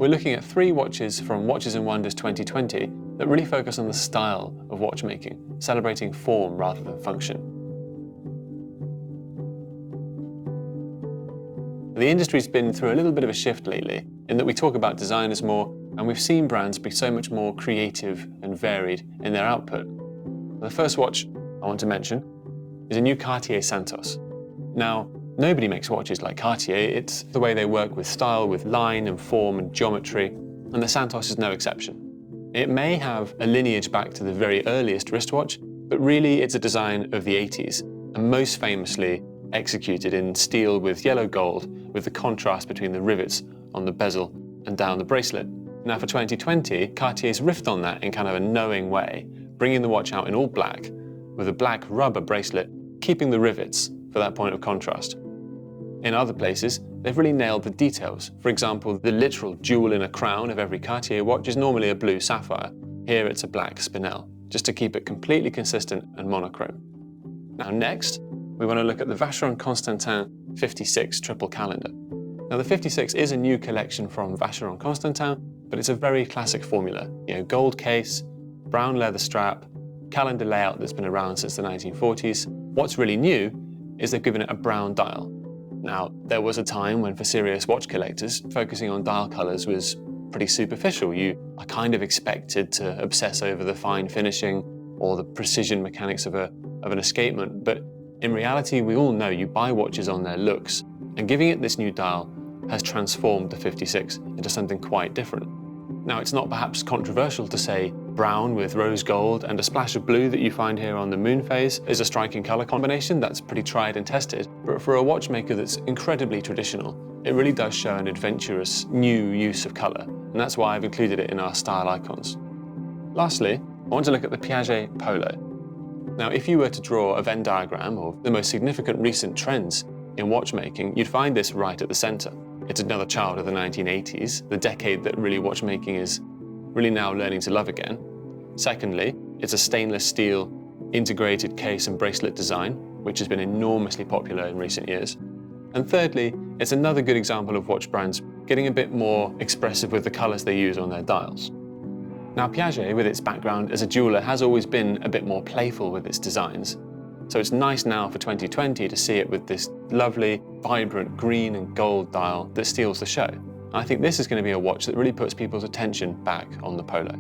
we're looking at 3 watches from Watches and Wonders 2020 that really focus on the style of watchmaking, celebrating form rather than function. The industry's been through a little bit of a shift lately, in that we talk about designers more, and we've seen brands be so much more creative and varied in their output. The first watch I want to mention is a new Cartier Santos. Now, nobody makes watches like Cartier. It's the way they work with style, with line and form and geometry, and the Santos is no exception. It may have a lineage back to the very earliest wristwatch, but really it's a design of the 80s, and most famously executed in steel with yellow gold, with the contrast between the rivets on the bezel and down the bracelet. Now for 2020, Cartier's riffed on that in kind of a knowing way, bringing the watch out in all black, with a black rubber bracelet, keeping the rivets for that point of contrast. In other places, they've really nailed the details. For example, the literal jewel in a crown of every Cartier watch is normally a blue sapphire. Here it's a black spinel, just to keep it completely consistent and monochrome. Now next, we want to look at the Vacheron Constantin 56 triple calendar. Now the 56 is a new collection from Vacheron Constantin, but it's a very classic formula. Gold case, brown leather strap, calendar layout that's been around since the 1940s. What's really new is they've given it a brown dial. Now, there was a time when for serious watch collectors, focusing on dial colours was pretty superficial. You are kind of expected to obsess over the fine finishing or the precision mechanics of an escapement, but in reality, we all know you buy watches on their looks, and giving it this new dial has transformed the 56 into something quite different. Now, it's not perhaps controversial to say brown with rose gold and a splash of blue that you find here on the moon phase is a striking colour combination that's pretty tried and tested, but for a watchmaker that's incredibly traditional, it really does show an adventurous new use of colour, and that's why I've included it in our style icons. Lastly, I want to look at the Piaget Polo. Now, if you were to draw a Venn diagram of the most significant recent trends in watchmaking, you'd find this right at the centre. It's another child of the 1980s, the decade that really watchmaking is really now learning to love again. Secondly, it's a stainless steel integrated case and bracelet design, which has been enormously popular in recent years. And thirdly, it's another good example of watch brands getting a bit more expressive with the colours they use on their dials. Now Piaget, with its background as a jeweller, has always been a bit more playful with its designs. So it's nice now for 2020 to see it with this lovely, vibrant green and gold dial that steals the show. I think this is going to be a watch that really puts people's attention back on the Polo.